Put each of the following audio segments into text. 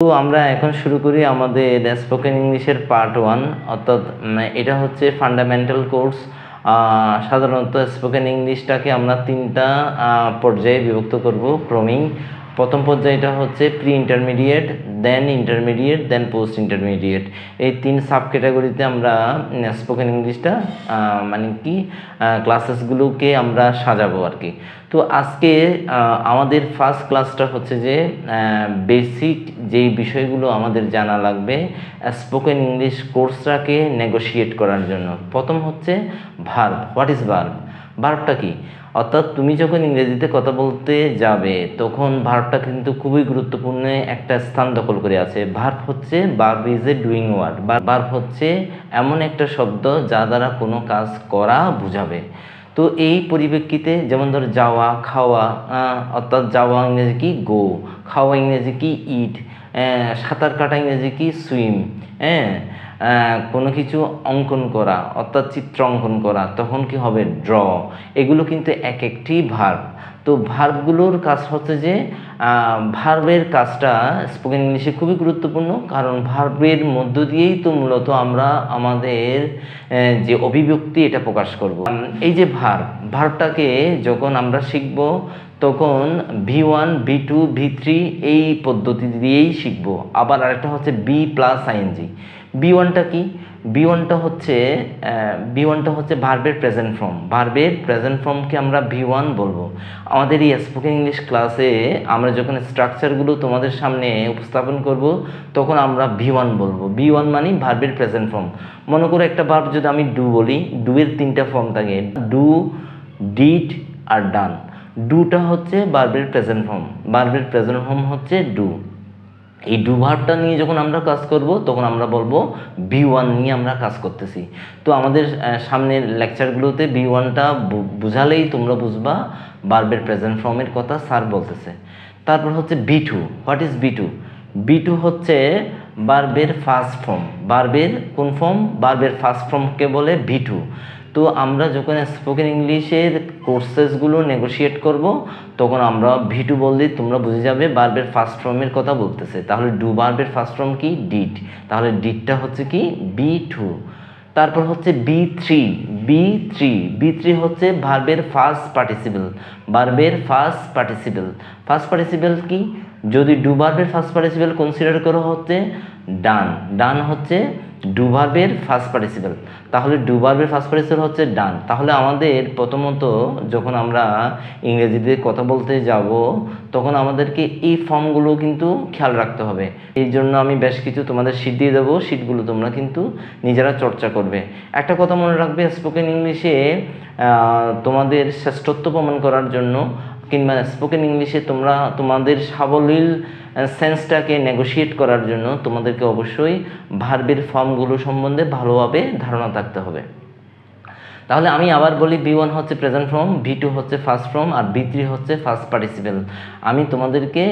তো আমরা এখন শুরু করি আমাদের স্পোকেন ইংলিশের পার্ট 1, অর্থাৎ এটা হচ্ছে ফান্ডামেন্টাল কোর্স। সাধারণত স্পোকেন ইংলিশটাকে আমরা তিনটা পর্যায়ে বিভক্ত করব ক্রমিক। প্রথম পর্যায়টা হচ্ছে প্রি ইন্টারমিডিয়েট, দেন পোস্ট ইন্টারমিডিয়েট। এই তিন সাব ক্যাটাগরিতে আমরা স্পোকেন ইংলিশটা মানে কি ক্লাসেসগুলোকে আমরা সাজাবো আর কি। তো আজকে আমাদের ফার্স্ট ক্লাসটা হচ্ছে যে বেসিক যেই বিষয়গুলো আমাদের জানা লাগবে স্পোকেন ইংলিশ কোর্সটাকে নেগোশিয়েট করার জন্য। প্রথম হচ্ছে ভার্ব। What is verb? ভার্বটা কি? অর্থাৎ তুমি যখন ইংরেজিতে কথা বলতে যাবে তখন ভার্বটা কিন্তু খুবই গুরুত্বপূর্ণ একটা স্থান দখল করে আছে। ভার্ব হচ্ছে verb is a doing word. Verb হচ্ছে এমন একটা শব্দ যা দ্বারা কোনো কাজ করা বোঝাবে। তো এই পরিপ্রেক্ষিতে যেমন ধর যাওয়া, খাওয়া, অর্থাৎ যাওয়া ইংরেজি কি গো, খাওয়া ইংরেজি কি ইট, সাঁতার কাটা ইংরেজি কি সুইম, কোনো কিছু অঙ্কন করা অর্থাৎ চিত্র অঙ্কন করা তখন কি হবে ড্র। এগুলো কিন্তু এক একটি ভার্ব। তো ভার্বগুলোর কাজ হচ্ছে যে ভার্বের কাজটা স্পোকেন ইংলিশে খুবই গুরুত্বপূর্ণ, কারণ ভার্বের মধ্য দিয়েই তো মূলত আমরা আমাদের যে অভিব্যক্তি এটা প্রকাশ করব। এই যে ভার্বটাকে যখন আমরা শিখব তখন V1, V2, V3 এই পদ্ধতি দিয়েই শিখব। আবার আরেকটা হচ্ছে বি প্লাস আইএনজি। B1টা কি? B1টা হচ্ছে ভার্বের প্রেজেন্ট ফর্ম। ভার্বের প্রেজেন্ট ফর্মকে আমরা V1 বলবো। আমাদের এই স্পোকেন ইংলিশ ক্লাসে আমরা যখন স্ট্রাকচারগুলো তোমাদের সামনে উপস্থাপন করব তখন আমরা V1 বলবো। V1 মানে ভার্বের প্রেজেন্ট ফর্ম। মনে করো একটা ভার্ব যদি আমি ডু বলি, ডু এর তিনটা ফর্ম থাকে, ডু, ডিড আর ডান। ডুটা হচ্ছে ভার্বের প্রেজেন্ট ফর্ম। ভার্বের প্রেজেন্ট ফর্ম হচ্ছে ডু। এই ডু ভার্বটা নিয়ে যখন আমরা কাজ করব তখন আমরা বলবো V1 নিয়ে আমরা কাজ করতেছি। তো আমাদের সামনের লেকচারগুলোতে V1টা বুঝালেই তোমরা বুঝবা ভার্বের প্রেজেন্ট ফর্মের কথা স্যার বলতেছে। তারপর হচ্ছে B2। What is B2? B2 হচ্ছে ভার্বের ফার্স্ট ফর্ম। ভার্বের কোন ফর্ম? ভার্বের ফার্স্ট ফর্মকে বলে V2। তো আমরা যখন স্পোকেন ইংলিশের কোর্সেসগুলো নেগোশিয়েট করব তখন আমরা V2 বললে তোমরা বুঝে যাবে ভার্বের ফার্স্ট ফর্মের কথা বলতেছে। তাহলে ডু ভার্বের ফার্স্ট ফর্ম কি? ডিড। তাহলে ডিডটা হচ্ছে কি? B2। তারপর হচ্ছে B3 হচ্ছে ভার্বের ফার্স্ট পার্টিসিপল। ভার্বের ফার্স্ট পার্টিসিপল কি? যদি ডু ভার্বের ফার্স্ট পার্টিসিপল কনসিডার করা হচ্ছে ডান হচ্ছে ডু ভার্বের ফার্স্ট পার্টিসিপল। তাহলে ডু ভার্বের ফার্স্ট পার্টিসিপল হচ্ছে ডান। তাহলে আমাদের প্রথমত যখন আমরা ইংরেজিতে কথা বলতে যাব তখন আমাদেরকে এই ফর্মগুলো কিন্তু খেয়াল রাখতে হবে। এই জন্য আমি বেশ কিছু তোমাদের শীট দিয়ে দেবো, শীটগুলো তোমরা কিন্তু নিজেরা চর্চা করবে। একটা কথা মনে রাখবে, স্পোকেন ইংলিশে তোমাদের শ্রেষ্ঠত্ব প্রমাণ করার জন্য কিংবা স্পোকেন ইংলিশে তোমরা তোমাদের সাবলীল সেন্সটাকে নেগোশিয়েট করার জন্য তোমাদেরকে অবশ্যই ভার্বের ফর্মগুলো সম্বন্ধে ভালোভাবে ধারণা থাকতে হবে। তাহলে আমি আবার বলি, B1 হচ্ছে প্রেজেন্ট ফর্ম, V2 হচ্ছে ফার্স্ট ফর্ম আর B3 হচ্ছে ফার্স্ট পার্টিসিপল। আমি তোমাদেরকে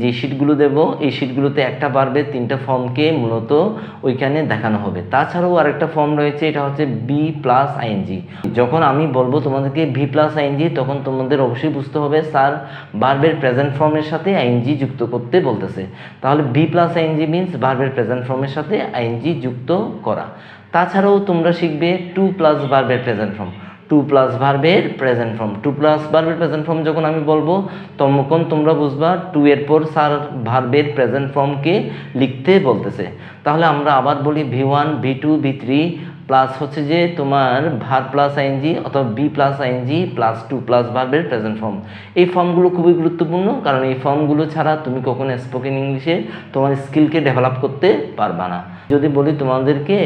যে শিটগুলো দেব এই শিটগুলোতে একটা ভার্বের তিনটা ফর্মকে মূলত ওইখানে দেখানো হবে। তাছাড়াও আরেকটা ফর্ম রয়েছে, এটা হচ্ছে বি প্লাস আইএনজি। যখন আমি বলবো তোমাদেরকে V প্লাস আইএনজি তখন তোমাদের অবশ্যই বুঝতে হবে স্যার ভার্বের প্রেজেন্ট ফর্মের সাথে আইএনজি যুক্ত করতে বলতেছে। তাহলে B প্লাস আইএনজি মিনস ভার্বের প্রেজেন্ট ফর্মের সাথে আইএনজি যুক্ত করা। তাছাড়াও তোমরা শিখবে 2 প্লাস ভার্বের প্রেজেন্ট ফর্ম। 2 প্লাস ভার্বের প্রেজেন্ট ফর্ম যখন আমি বলবো তখন তোমরা বুঝবা 2 এর পর স্যার ভার্বের প্রেজেন্ট ফর্মকে লিখতে বলতেছে। তাহলে আমরা আবার বলি V1, V2, V3 প্লাস হচ্ছে যে তোমার ভার্ব প্লাস আইএনজি অথবা B plus ING plus 2 plus ভার্বের প্রেজেন্ট ফর্ম। এই ফর্মগুলো খুবই গুরুত্বপূর্ণ, কারণ এই ফর্মগুলো ছাড়া তুমি কখনো স্পোকেন ইংলিশে তোমার স্কিলকে ডেভেলপ করতে পারবা না। যদি বলি তোমাদেরকে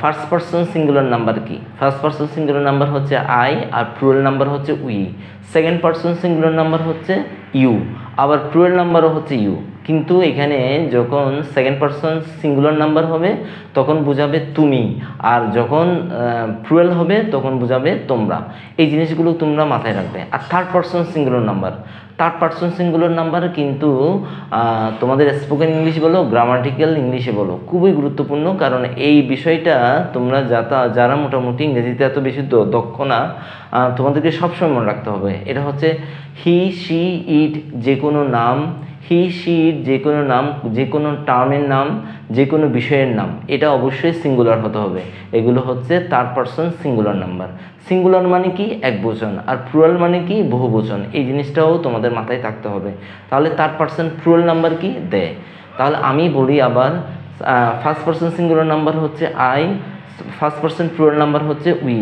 ফার্স্ট পারসন সিঙ্গুলার নাম্বার কি? ফার্স্ট পারসন সিঙ্গুলার নাম্বার হচ্ছে আই আর প্লুরাল নাম্বার হচ্ছে we. Second person singular number হচ্ছে ইউ, আবার প্লুরাল নাম্বারও হচ্ছে ইউ। কিন্তু এখানে যখন সেকেন্ড পারসন সিঙ্গুলার নাম্বার হবে তখন বোঝাবে তুমি, আর যখন প্লুরাল হবে তখন বোঝাবে তোমরা। এই জিনিসগুলো তোমরা মাথায় রাখবে। আর থার্ড পারসন সিঙ্গুলার নাম্বার কিন্তু তোমাদের স্পোকেন ইংলিশ বলো, গ্রামাটিক্যাল ইংলিশে বলো, খুবই গুরুত্বপূর্ণ। কারণ এই বিষয়টা তোমরা যারা মোটামুটি ইংরেজিতে এত বেশি দক্ষ না তোমাদেরকে সবসময় মনে রাখতে হবে। এটা হচ্ছে হি, শি, ইট যে কোনো নাম হি শির যে কোনো নাম, যে কোনো টার্মের নাম, যে কোনো বিষয়ের নাম, এটা অবশ্যই সিঙ্গুলার হতে হবে। এগুলো হচ্ছে third person singular number. Singular মানে কি একবচন, আর প্লুরাল মানে কি বহুবচন। এই জিনিসটাও তোমাদের মাথায় থাকতে হবে। তাহলে থার্ড পারসন প্লুরাল নাম্বার কি দেয়। তাহলে আমি বলি আবার, ফার্স্ট পারসন সিঙ্গুলার নাম্বার হচ্ছে I, first person plural number হচ্ছে we,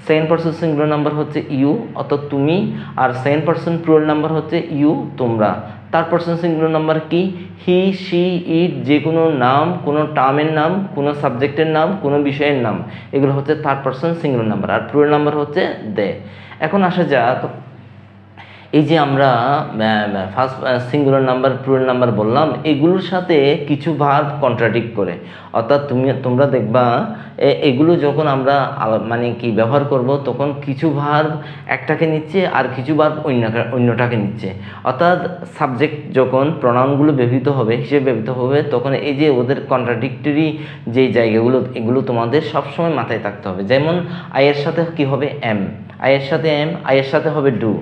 second person singular number হচ্ছে ইউ অর্থাৎ তুমি, আর সেকেন্ড পারসন প্লুরাল নাম্বার হচ্ছে ইউ তোমরা। থার্ড পারসন সিঙ্গুলার নাম্বার কি হি শি ইট, যে কোনো নাম, কোনো টার্মের নাম, কোনো সাবজেক্টের নাম, কোনো বিষয়ের নাম, এগুলো হচ্ছে থার্ড পারসন সিঙ্গুলার নাম্বার। আর প্লুরাল নাম্বার হচ্ছে দে। এখন আসা যাক, এই যে আমরা first singular number plural number বললাম, এগুলোর সাথে কিছু ভার্ব কন্ট্রাডিক্ট করে। অর্থাৎ তোমরা দেখবা এগুলো যখন আমরা মানে কি ব্যবহার করব, তখন কিছু ভার্ব একটাকে নিচ্ছে আর কিছু ভার্ব অন্যটাকে নিচ্ছে। অর্থাৎ সাবজেক্ট যখন প্রনাউনগুলো ব্যবহৃত হবে, হিসেবে ব্যবহৃত হবে, তখন এই যে ওদের কন্ট্রাডিক্টরি যে জায়গাগুলো, এগুলো তোমাদের সবসময় মাথায় থাকতে হবে। যেমন আয়ের সাথে কি হবে এম, আয়ের সাথে এম, আয়ের সাথে হবে ডু,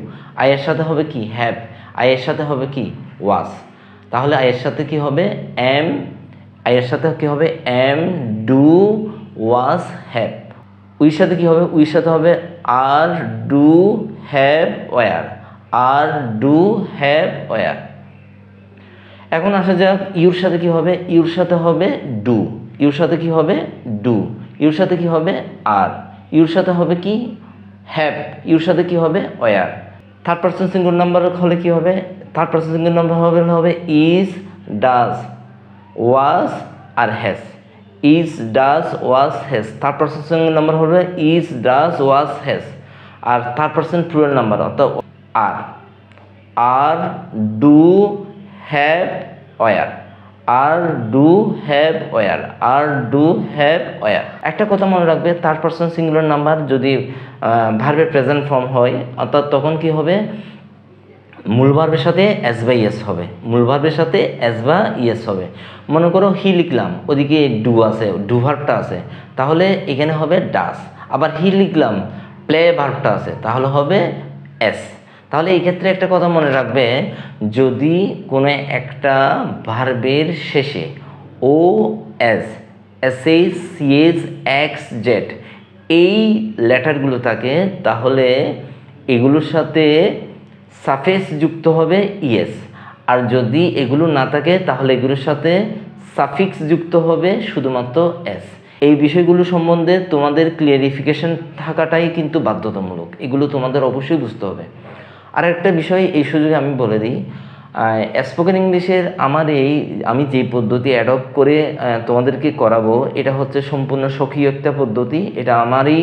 আয়ের সাথে হবে কি হ্যাভ, আয়ের সাথে হবে কি ওয়াজ। তাহলে আয়ের সাথে কি হবে এম, আয়ের সাথে কি হবে এম, ডু, ওয়াজ, হ্যাভ। উইর সাথে কি হবে, উইর সাথে হবে are, do, have, were, are, do, have, were. এখন আসা যাক ইউর সাথে কি হবে, ইউর সাথে হবে ডু, ইউর সাথে কি হবে ডু, ইউর সাথে কি হবে আর, ইউর সাথে হবে কি হ্যাভ, ইউর সাথে কি হবে were. Third person singular number হলে কি হবে, থার্ড পারসন সিঙ্গুলার নাম্বার হবে ইজ, ডাজ, ওয়াজ আর has, is, does, was, has. Third person singular number হবে ইজ, ডাজ, ওয়াজ, হ্যাজ। আর থার্ড পারসন প্লুরাল নাম্বার অর্থাৎ are, are, do, have, were, are, do, have, were, are, do, have, were. একটা কথা মনে রাখবে, third person singular number যদি ভার্বের present form হয়, অর্থাৎ তখন কি হবে, মূল ভার্বের সাথে এস বা ইয়েস হবে, মূল ভার্বের সাথে এস বা ইয়েস হবে। মনে করো হি লিখলাম, ওদিকে ডু আছে, ডু ভার্বটা আছে, তাহলে এখানে হবে ডাস। আবার হি লিখলাম, প্লে ভার্বটা আছে, তাহলে হবে এস। তাহলে এই ক্ষেত্রে একটা কথা মনে রাখবে, যদি কোনো একটা ভার্বের শেষে O S, S H, C H, X, Z এই লেটারগুলো থাকে, তাহলে এগুলোর সাথে সাফিক্স যুক্ত হবে ইএস। আর যদি এগুলো না থাকে, তাহলে এগুলোর সাথে সাফিক্স যুক্ত হবে শুধুমাত্র এস। এই বিষয়গুলো সম্বন্ধে তোমাদের ক্লিয়ারিফিকেশন থাকাটাই কিন্তু বাধ্যতামূলক, এগুলো তোমাদের অবশ্যই বুঝতে হবে। আর একটা বিষয় এই সুযোগে আমি বলে দিই, স্পোকেন ইংলিশের আমি যে পদ্ধতি অ্যাডপ্ট করে তোমাদেরকে করাবো, এটা হচ্ছে সম্পূর্ণ স্বকীয় একটা পদ্ধতি, এটা আমারই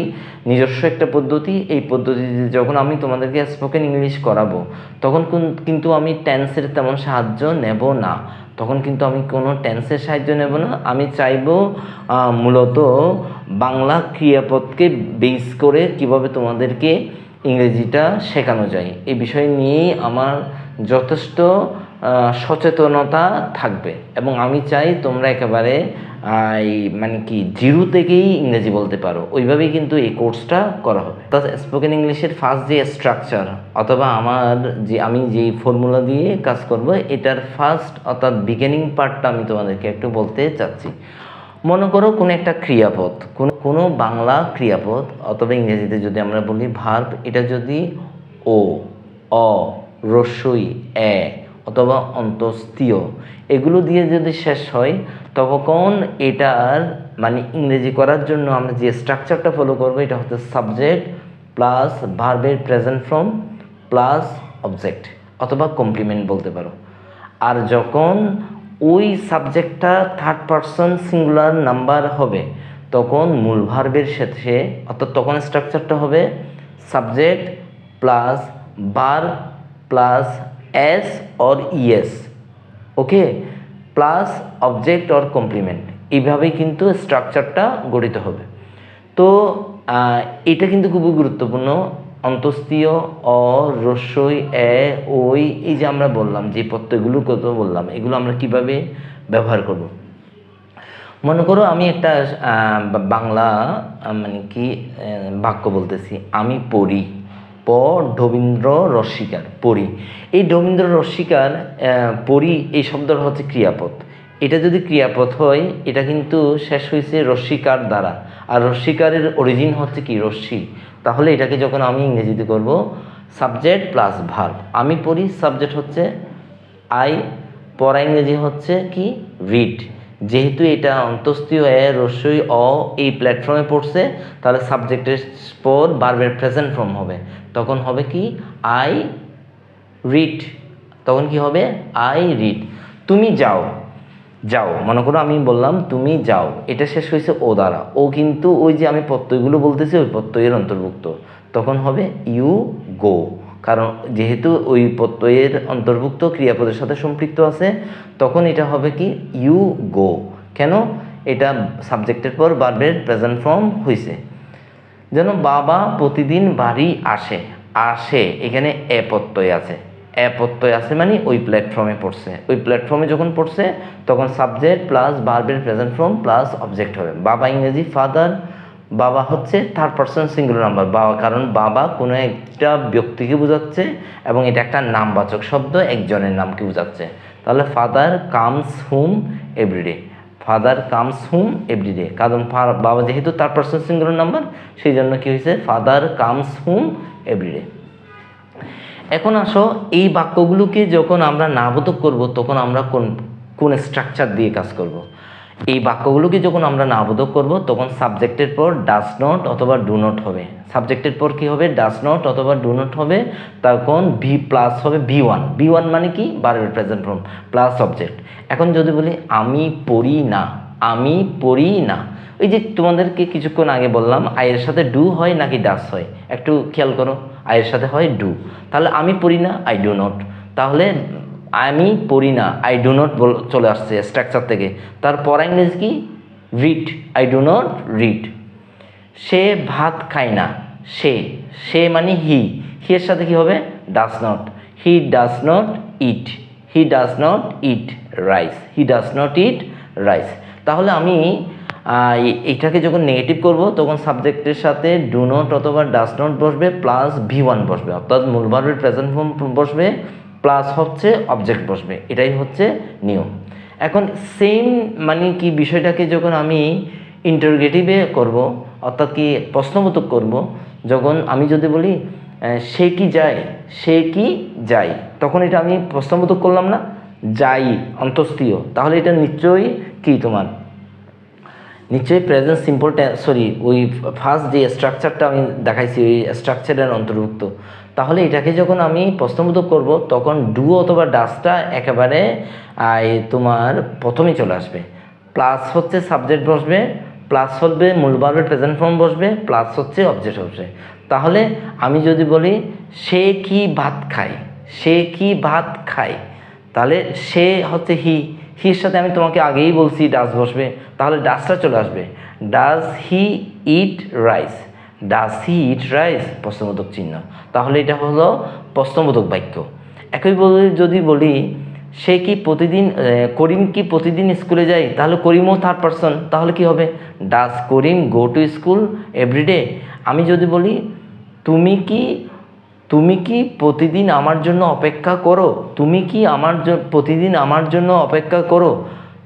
নিজস্ব একটা পদ্ধতি। এই পদ্ধতিতে যখন আমি তোমাদেরকে স্পোকেন ইংলিশ করাবো, তখন কিন্তু আমি টেন্সের তেমন সাহায্য নেব না, তখন কিন্তু আমি কোনো টেন্সের সাহায্য নেব না। আমি চাইবো মূলত বাংলা ক্রিয়াপদকে বেস করে কিভাবে তোমাদেরকে ইংরেজিটা শেখানো যায়, এই বিষয় নিয়েই আমার যথেষ্ট সচেতনতা থাকবে। এবং আমি চাই তোমরা একেবারে মানে কি জিরো থেকেই ইংরেজি বলতে পারো, ওইভাবেই কিন্তু এই কোর্সটা করা হবে। তো স্পোকেন ইংলিশের ফার্স্ট যে স্ট্রাকচার অথবা আমি যে ফর্মুলা দিয়ে কাজ করব, এটার ফার্স্ট অর্থাৎ বিগিনিং পার্টটা আমি তোমাদেরকে একটু বলতে চাচ্ছি। মনে করো কোনো একটা ক্রিয়াপদ, কোনো বাংলা ক্রিয়াপদ অথবা ইংরেজিতে যদি আমরা বলি ভার্ব, এটা যদি ও, অ, রস্বই, এ অথবা অন্তস্তীয় এগুলো দিয়ে যদি শেষ হয়, তখন এটার মানে ইংরেজি করার জন্য আমরা যে স্ট্রাকচারটা ফলো করবো, এটা হচ্ছে সাবজেক্ট প্লাস ভার্বের প্রেজেন্ট ফর্ম প্লাস অবজেক্ট অথবা কমপ্লিমেন্ট বলতে পারো। আর যখন ওই সাবজেক্টটা থার্ড পারসন সিঙ্গুলার নাম্বার হবে, তখন মূল ভার্বের সাথে অর্থাৎ তখন স্ট্রাকচারটা হবে subject plus verb plus S or ES, okay, plus object or complement. এইভাবেই কিন্তু স্ট্রাকচারটা গঠিত হবে। তো এটা কিন্তু খুবই গুরুত্বপূর্ণ। অন্তস্তীয়, অ, রস্বই, এ, ওই, এই যে আমরা বললাম যে প্রত্যয়গুলো কত বললাম, এগুলো আমরা কিভাবে ব্যবহার করব। মনে করো আমি একটা বাংলা মানে কি বাক্য বলতেছি, আমি পড়ি। ডবীন্দ্র রসিকার পড়ি। এই ডবীন্দ্র রসিকার পড়ি এই শব্দটা হচ্ছে ক্রিয়াপদ। এটা যদি ক্রিয়াপদ হয় এটা কিন্তু শেষ হয়েছে রস্যিকার দ্বারা, আর রস্যিকারের অরিজিন হচ্ছে কি রশ্মি। তাহলে এটাকে যখন আমি ইংরেজিতে করব সাবজেক্ট প্লাস ভার্ব, আমি পড়ি সাবজেক্ট হচ্ছে আই, পড়া ইংরেজি হচ্ছে কি রিড। যেহেতু এটা অন্তস্থীয় এ রস্যই অ এই প্ল্যাটফর্মে পড়ছে, তাহলে সাবজেক্টের পর ভার্বের প্রেজেন্ট ফর্ম হবে, তখন হবে কি আই রিড। তখন কি হবে আই রিড। তুমি যাও, যাও মনে করো আমি বললাম তুমি যাও, এটা শেষ হয়েছে ও দ্বারা, ও কিন্তু ওই যে আমি প্রত্যয়গুলো বলতেছি ওই প্রত্যয়ের অন্তর্ভুক্ত, তখন হবে ইউ গো। কারণ যেহেতু ওই প্রত্যয়ের অন্তর্ভুক্ত ক্রিয়াপদের সাথে সম্পৃক্ত আছে, তখন এটা হবে কি ইউ গো। কেন? এটা সাবজেক্টের পর ভার্বের প্রেজেন্ট ফর্ম হয়েছে। যেন বাবা প্রতিদিন বাড়ি আসে, আসে এখানে এ প্রত্যয় আছে, এ প্রত্যয় আছে মানে ওই প্ল্যাটফর্মে পড়ছে, ওই প্ল্যাটফর্মে যখন পড়ছে তখন সাবজেক্ট প্লাস ভার্বের প্রেজেন্ট ফর্ম প্লাস অবজেক্ট হবে। বাবা ইংরেজি ফাদার, বাবা হচ্ছে থার্ড পারসন সিঙ্গুলার নাম্বার, বাবা কারণ বাবা কোনো একটা ব্যক্তিকে বোঝাচ্ছে এবং এটা একটা নামবাচক শব্দ, একজনের নামকে বোঝাচ্ছে। তাহলে father comes home everyday, father comes home everyday, কারণ বাবা যেহেতু থার্ড পারসন সিঙ্গুলার নাম্বার সেই জন্য কি হয়েছে ফাদার কামস হোম এভরিডে। এখন আসো এই বাক্যগুলোকে যখন আমরা নাবোধক করব তখন আমরা কোন স্ট্রাকচার দিয়ে কাজ করব। এই বাক্যগুলোকে যখন আমরা নাবোধক করব তখন সাবজেক্টের পর ডাজ নট অথবা ডু নট হবে। সাবজেক্টের পর কি হবে ডাজ নট অথবা ডু নট হবে, তখন ভি প্লাস হবে V1, V1 মানে কি ভার্বের প্রেজেন্ট ফর্ম প্লাস অবজেক্ট। এখন যদি বলি আমি পড়ি না, আমি পড়ি না, ওই যে তোমাদেরকে কিছুক্ষণ আগে বললাম আয়ের সাথে ডু হয় নাকি ডাস হয়, একটু খেয়াল করো, আয়ের সাথে হয় ডু, তাহলে আমি পড়ি না আই ডু নট, তাহলে আমি পড়ি না আই ডু নট চলে আসছে স্ট্রাকচার থেকে। তারপর ইংরেজি কি read, I do not read. সে ভাত খায় না, সে, সে মানে হি, হি এর সাথে কি হবে does not, he does not it, he does not eat rice, he does not eat rice. তাহলে আমি এইটাকে যখন নেগেটিভ করব তখন সাবজেক্টের সাথে ডু নট অথবা ডাস নট বসবে প্লাস V1 বসবে, অর্থাৎ মূল ভার্বের প্রেজেন্ট ফর্ম বসবে প্লাস হচ্ছে অবজেক্ট বসবে, এটাই হচ্ছে নিয়ম। এখন সেম মানে কি বিষয়টাকে যখন আমি ইন্টারোগেটিভে করব, অর্থাৎ কি প্রশ্নবোধক করব, যখন আমি যদি বলি সে কি যায়, সে কি যায়, তখন এটা আমি প্রশ্নবোধক করলাম না, যাই অন্তস্থীয়, তাহলে এটা নিশ্চয়ই কি তোমার নিশ্চয়ই প্রেজেন্ট সিম্পল সরি ওই ফার্স্ট যে স্ট্রাকচারটা আমি দেখাইছি ওই স্ট্রাকচারের অন্তর্ভুক্ত। তাহলে এটাকে যখন আমি প্রশ্নবোধক করব তখন ডু অথবা ডাসটা একেবারে তোমার প্রথমেই চলে আসবে, প্লাস হচ্ছে সাবজেক্ট বসবে, প্লাস হবে মূল ভার্বের প্রেজেন্ট ফর্ম বসবে, প্লাস হচ্ছে অবজেক্ট বসবে। তাহলে আমি যদি বলি সে কি ভাত খায়, সে কি ভাত খায়, তাহলে সে হচ্ছে হি, হির সাথে আমি তোমাকে আগেই বলছি ডাস বসবে, তাহলে ডাসটা চলে আসবে, does he eat rice, does he eat rice প্রশ্নবোধক চিহ্ন, তাহলে এটা হলো প্রশ্নবোধক বাক্য। একই যদি বলি সে কি প্রতিদিন, করিম কি প্রতিদিন স্কুলে যায়, তাহলে করিমও থার্ড পারসন, তাহলে কি হবে does Karim go to school everyday. আমি যদি বলি তুমি কি প্রতিদিন আমার জন্য অপেক্ষা করো, তুমি কি প্রতিদিন আমার জন্য অপেক্ষা করো,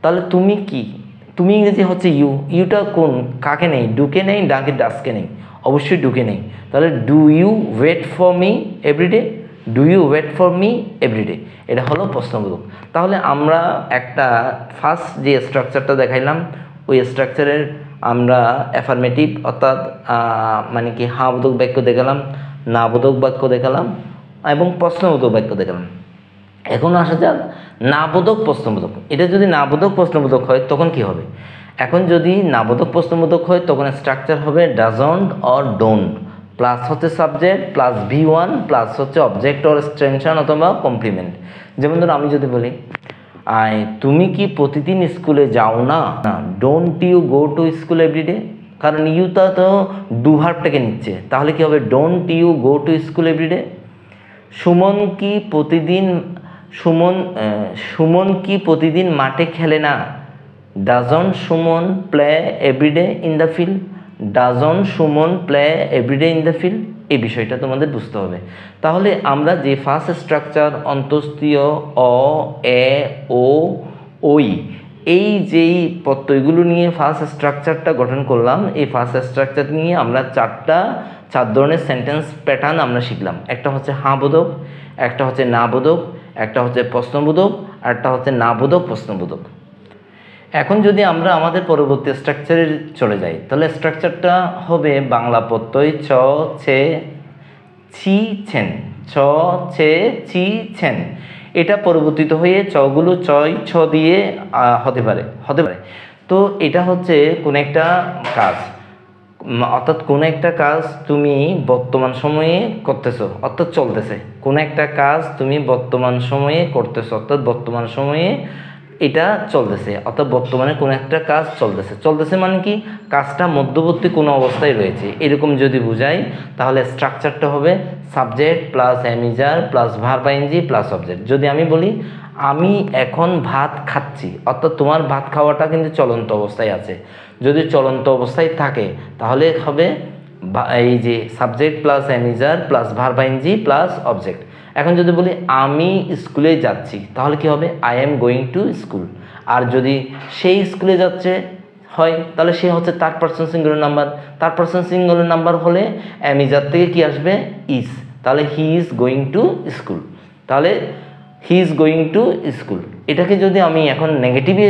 তাহলে তুমি কি, তুমি ইংরেজি হচ্ছে ইউ, ইউটা কোন কাকে নেই, ডুকে নেই ডাকে ডাসকে নেই, অবশ্যই ডুকে নেই, তাহলে do you wait for me everyday, do you wait for me everyday, এটা হলো প্রশ্নবোধক। তাহলে আমরা একটা ফার্স্ট যে স্ট্রাকচারটা দেখাইলাম ওই স্ট্রাকচারের আমরা অ্যাফার্মেটিভ অর্থাৎ মানে কি হাবোধক বাক্য দেখালাম, নাবোধক বাক্য দেখালাম এবং প্রশ্নবোধক বাক্য দেখালাম। এখন আসা যাক নাবোধক প্রশ্নবোধক। এটা যদি নাবোধক প্রশ্নবোধক হয় তখন কি হবে, এখন যদি নাবোধক প্রশ্নবোধক হয় তখন স্ট্রাকচার হবে ডাজন্ট অর ডোন্ট, প্লাস হচ্ছে সাবজেক্ট প্লাস V1 প্লাস হচ্ছে অবজেক্ট অর এক্সটেনশন অথবা কমপ্লিমেন্ট। যেমন ধরো আমি যদি বলি তুমি কি প্রতিদিন স্কুলে যাও না, don't you go to school everyday, কারণ ইউটা তো ডু ভার্বটাকে নিচ্ছে, তাহলে কি হবে don't you go to school everyday. Suman কি প্রতিদিন মাঠে খেলে না, doesn't Suman play everyday in the field, doesn't Suman play everyday in the field. এই বিষয়টা তোমাদের বুঝতে হবে। তাহলে আমরা যে ফার্স্ট স্ট্রাকচার অন্তস্তীয় অ, এ, ও, ওই, এই যেই প্রত্যয়গুলো নিয়ে ফার্স্ট স্ট্রাকচারটা গঠন করলাম, এই ফার্স্ট স্ট্রাকচার নিয়ে আমরা চার ধরনের সেন্টেন্স প্যাটার্ন আমরা শিখলাম। একটা হচ্ছে হাঁ বোধক, একটা হচ্ছে না বোধক, একটা হচ্ছে প্রশ্নবোধক, আর একটা হচ্ছে না বোধক প্রশ্নবোধক। এখন যদি আমরা আমাদের পরবর্তী স্ট্রাকচারে চলে যাই, তাহলে স্ট্রাকচারটা হবে বাংলা প্রত্যয় চ, ছে, ছি, ছেন। ছ, ছে, ছি, ছেন। এটা পরিবর্তিত হয়ে চগুলো চয়, ছ দিয়ে হতে পারে। তো এটা হচ্ছে কোন একটা কাজ, অর্থাৎ কোন একটা কাজ তুমি বর্তমান সময়ে করতেছো, অর্থাৎ চলতেছে। কোন একটা কাজ তুমি বর্তমান সময়ে করতেছো, অর্থাৎ বর্তমান সময়ে এটা চলতেছে, অর্থাৎ বর্তমানে কোনো একটা কাজ চলতেছে মানে কি, কাজটা মধ্যবর্তী কোনো অবস্থায় রয়েছে, এরকম যদি বুঝাই তাহলে স্ট্রাকচারটা হবে subject plus am is are plus verb ING plus object. যদি আমি বলি আমি এখন ভাত খাচ্ছি, অর্থাৎ তোমার ভাত খাওয়াটা কিন্তু চলন্ত অবস্থায় আছে। যদি চলন্ত অবস্থায় থাকে তাহলে হবে এই যে subject plus am is are plus verb ING plus object. এখন যদি বলি আমি স্কুলে যাচ্ছি, তাহলে কি হবে, I am going to school. আর যদি সেই স্কুলে যাচ্ছে হয়, তাহলে সে হচ্ছে third person singular number. Third person singular number হলে অ্যামিজার থেকে কি আসবে, ইজ। তাহলে he is going to school, তাহলে he is going to school. এটাকে যদি আমি এখন নেগেটিভে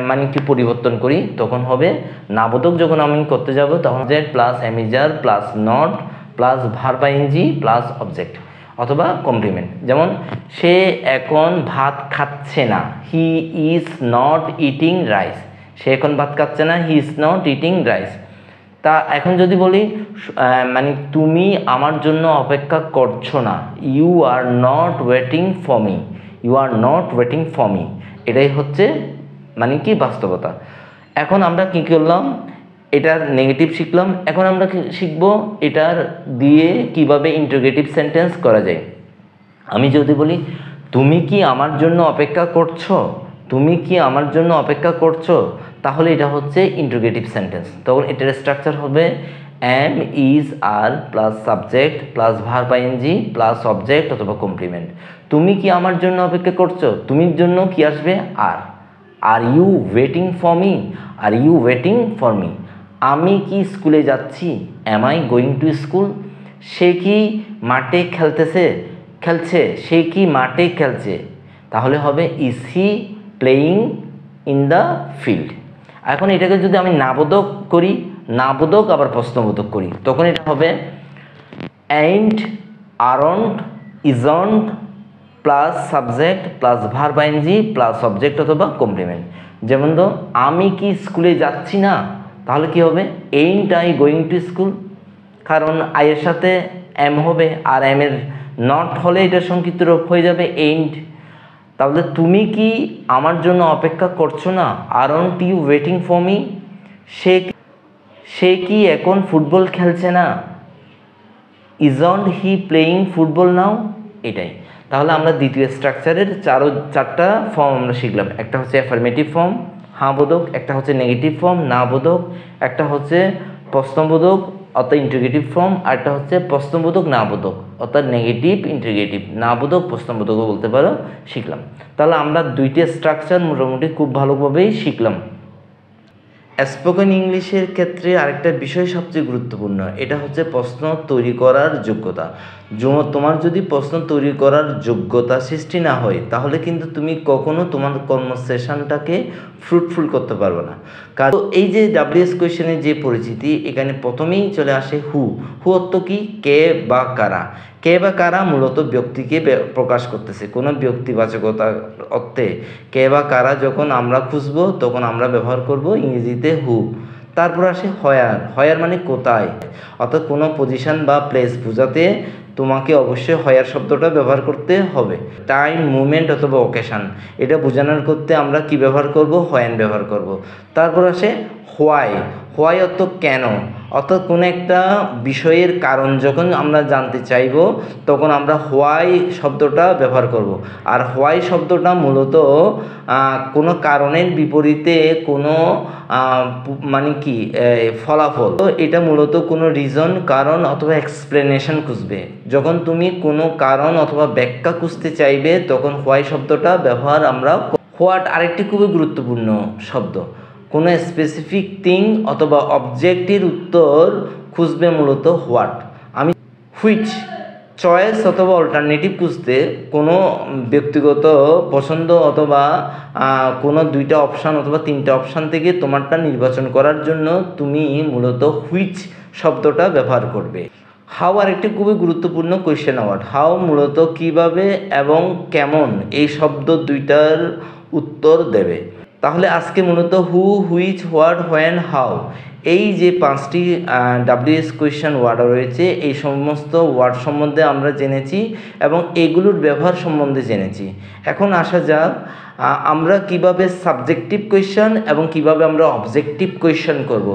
মানে কি পরিবর্তন করি, তখন হবে নাবোধক। যখন আমি করতে যাব তখন subject plus am is are plus not plus verb ING plus object অথবা কমপ্লিমেন্ট। যেমন সে এখন ভাত খাচ্ছে না, he is not eating rice. সে এখন ভাত খাচ্ছে না, he is not eating rice. তা এখন যদি বলি মানে তুমি আমার জন্য অপেক্ষা করছো না, you are not waiting for me, you are not waiting for me, এটাই হচ্ছে মানে কি বাস্তবতা। এখন আমরা কি করলাম, এটার নেগেটিভ শিখলাম। এখন আমরা শিখব এটার দিয়ে কিভাবে ইন্টারোগেটিভ সেন্টেন্স করা যায়। আমি যদি বলি তুমি কি আমার জন্য অপেক্ষা করছো, তুমি কি আমার জন্য অপেক্ষা করছো, তাহলে এটা হচ্ছে ইন্টারোগেটিভ সেন্টেন্স। তখন এটার স্ট্রাকচার হবে am, is, are plus subject plus verb ING plus object অথবা কমপ্লিমেন্ট। তুমি কি আমার জন্য অপেক্ষা করছো, তুমির জন্য কি আসবে, are you waiting for me, are you waiting for me. আমি কি স্কুলে যাচ্ছি, am I going to school. সে কি মাঠে খেলছে, সে কি মাঠে খেলছে, তাহলে হবে is he playing in the field. এখন এটাকে যদি আমি নাবোধক করি, নাবোধক আবার প্রশ্নবোধক করি, তখন এটা হবে ain't, aren't, isn't plus subject plus verb ING plus object অথবা কমপ্লিমেন্ট। যেমন তো আমি কি স্কুলে যাচ্ছি না, তাহলে কি হবে ain't I going to school, কারণ আইয়ের সাথে এম হবে, আর এম এর নট হলে এটা সংক্ষিপ্ত রূপ হয়ে যাবে ain't। তাহলে তুমি কি আমার জন্য অপেক্ষা করছো না, aren't you waiting for me। সে কি এখন ফুটবল খেলছে না, isn't he playing football now। এটাই। তাহলে আমরা দ্বিতীয় স্ট্রাকচারের চারটা ফর্ম আমরা শিখলাম। একটা হচ্ছে অ্যাফার্মেটিভ ফর্ম হাঁ বোধক, একটা হচ্ছে নেগেটিভ ফর্ম না বোধক, একটা হচ্ছে প্রশ্নবোধক অর্থাৎ ইন্টিগ্রেটিভ ফর্ম, আর একটা হচ্ছে প্রশ্নবোধক না বোধক অর্থাৎ নেগেটিভ ইন্টিগ্রেটিভ না বোধক প্রশ্নবোধকও বলতে পারো, শিখলাম। তাহলে আমরা দুইটা স্ট্রাকচার মোটামুটি খুব ভালোভাবেই শিখলাম। স্পোকেন ইংলিশের ক্ষেত্রে আরেকটা বিষয় সবচেয়ে গুরুত্বপূর্ণ, এটা হচ্ছে প্রশ্ন তৈরি করার যোগ্যতা। তোমার যদি প্রশ্ন তৈরি করার যোগ্যতা সৃষ্টি না হয়, তাহলে কিন্তু তুমি কখনো তোমার কনভারসেশনটাকে ফ্রুটফুল করতে পারবে না। কারণ এই যে ডাব্লিউএস কোয়েশ্চেনের যে পরিচিতি, এখানে প্রথমেই চলে আসে হু। হু অর্থ কি, কে বা কারা। কে বা কারা মূলত ব্যক্তিকে প্রকাশ করতেছে, কোনো ব্যক্তিবাচকতা অর্থে কে বা কারা যখন আমরা খুঁজবো তখন আমরা ব্যবহার করব ইংরেজিতে হু। তারপর আসে হয়ার। হয়ার মানে কোথায়, অর্থাৎ কোনো পজিশন বা প্লেস বোঝাতে তোমাকে অবশ্যই হয়ার শব্দটা ব্যবহার করতে হবে। টাইম, মুভমেন্ট অথবা ওকেশন, এটা বোঝানোর করতে আমরা কি ব্যবহার করব, হোয়েন ব্যবহার করব। তারপর আসে হোয়াই। হোয়াই অর্থ কেন, অর্থাৎ কোনো একটা বিষয়ের কারণ যখন আমরা জানতে চাইব তখন আমরা হোয়াই শব্দটা ব্যবহার করব। আর হোয়াই শব্দটা মূলত কোনো কারণের বিপরীতে কোনো মানে কি ফলাফল, তো এটা মূলত কোনো রিজন, কারণ অথবা এক্সপ্লেনেশন খুঁজবে। যখন তুমি কোনো কারণ অথবা ব্যাখ্যা খুঁজতে চাইবে তখন হোয়াই শব্দটা ব্যবহার আমরা। হোয়াট আরেকটি খুবই গুরুত্বপূর্ণ শব্দ। কোনো স্পেসিফিক থিং অথবা অবজেক্টের উত্তর খুঁজবে মূলত হোয়াট। আমি হুইচ চয়েস অথবা অল্টারনেটিভ খুঁজতে কোনো ব্যক্তিগত পছন্দ অথবা কোনো দুইটা অপশান অথবা তিনটা অপশান থেকে তোমারটা নির্বাচন করার জন্য তুমি মূলত হুইচ শব্দটা ব্যবহার করবে। হাউ আরেকটি খুবই গুরুত্বপূর্ণ কোয়েশ্চেন ওয়ার্ড। হাউ মূলত কিভাবে এবং কেমন এই শব্দ দুইটার উত্তর দেবে। তাহলে আজকে মূলত হু, হুইচ, হোয়াট, হোয়েন, হাউ এই যে 5টি WH কোয়েশ্চেন ওয়ার্ড রয়েছে এই সমস্ত ওয়ার্ড সম্বন্ধে আমরা জেনেছি এবং এগুলোর ব্যবহার সম্বন্ধে জেনেছি। এখন আসা যাক আমরা কিভাবে সাবজেক্টিভ কোয়েশ্চেন এবং কিভাবে আমরা অবজেক্টিভ কোয়েশ্চেন করব।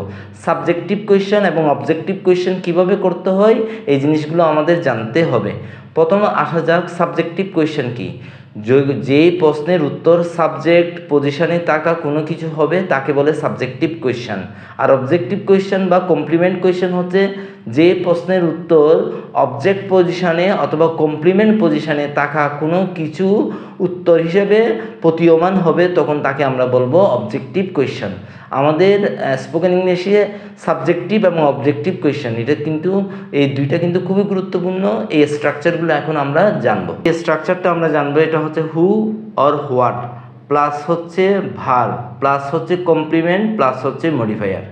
সাবজেক্টিভ কোয়েশ্চেন এবং অবজেক্টিভ কোয়েশ্চেন কিভাবে করতে হয় এই জিনিসগুলো আমাদের জানতে হবে। প্রথমে আসা যাক সাবজেক্টিভ কোয়েশ্চেন কি। যে প্রশ্নের উত্তর সাবজেক্ট পজিশনে থাকা কোনো কিছু হবে তাকে বলে সাবজেক্টিভ কোয়েশ্চেন। আর অবজেক্টিভ কোয়েশ্চেন বা কমপ্লিমেন্ট কোয়েশ্চেন হচ্ছে যে প্রশ্নের উত্তর অবজেক্ট পজিশনে অথবা কমপ্লিমেন্ট পজিশনে থাকা কোনো কিছু উত্তর হিসেবে প্রতীয়মান হবে তখন তাকে আমরা বলবো অবজেক্টিভ কোয়েশ্চেন। আমাদের স্পোকেন ইংলিশে সাবজেক্টিভ এবং অবজেক্টিভ কোয়েশ্চেন এটা কিন্তু এই দুইটা কিন্তু খুবই গুরুত্বপূর্ণ। এই স্ট্রাকচারগুলো এখন আমরা জানবো। এই স্ট্রাকচারটা আমরা জানবো, এটা হচ্ছে হু অর হোয়াট প্লাস হচ্ছে ভার প্লাস হচ্ছে কমপ্লিমেন্ট প্লাস হচ্ছে মডিফায়ার।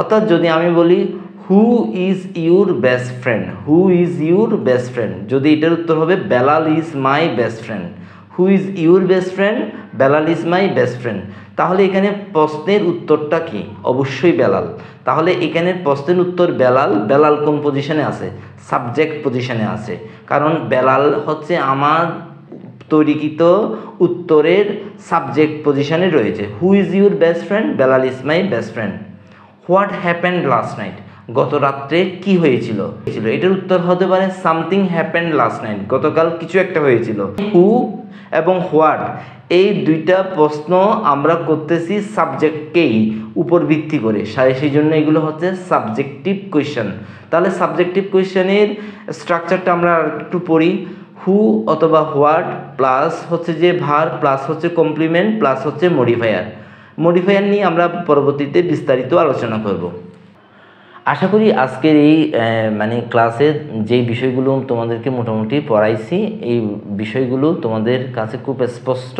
অর্থাৎ যদি আমি বলি who is your best friend, who is your best friend, যদি এটার উত্তর হবে Belal is my best friend. Who is your best friend, Belal is my best friend. তাহলে এখানে প্রশ্নের উত্তরটা কি? অবশ্যই বেলাল। তাহলে এখানে প্রশ্নের উত্তর বেলাল। বেলাল কোন পজিশনে আছে? সাবজেক্ট পজিশনে আছে, কারণ বেলাল হচ্ছে আমার তৈরিকৃত উত্তরের সাবজেক্ট পজিশনে রয়েছে। Who is your best friend, Belal is my best friend. What happened last night, গত রাত্রে কি হয়েছিল? এটার উত্তর হতে পারে সামথিং হ্যাপেন্ড লাস্ট নাইট, গতকাল কিছু একটা হয়েছিল। হু এবং হোয়াট এই দুইটা প্রশ্ন আমরা করতেছি সাবজেক্টকেই উপর ভিত্তি করে, সেই জন্য এগুলো হচ্ছে সাবজেক্টিভ কোয়েশ্চেন। তাহলে সাবজেক্টিভ কোয়েশ্চেনের স্ট্রাকচারটা আমরা একটু পড়ি। হু অথবা হোয়াট প্লাস হচ্ছে যে ভার প্লাস হচ্ছে কমপ্লিমেন্ট প্লাস হচ্ছে মডিফায়ার। মডিফায়ার নিয়ে আমরা পরবর্তীতে বিস্তারিত আলোচনা করব। আশা করি আজকের এই ক্লাসে যে বিষয়গুলো তোমাদেরকে মোটামুটি পড়াইছি এই বিষয়গুলো তোমাদের কাছে খুব স্পষ্ট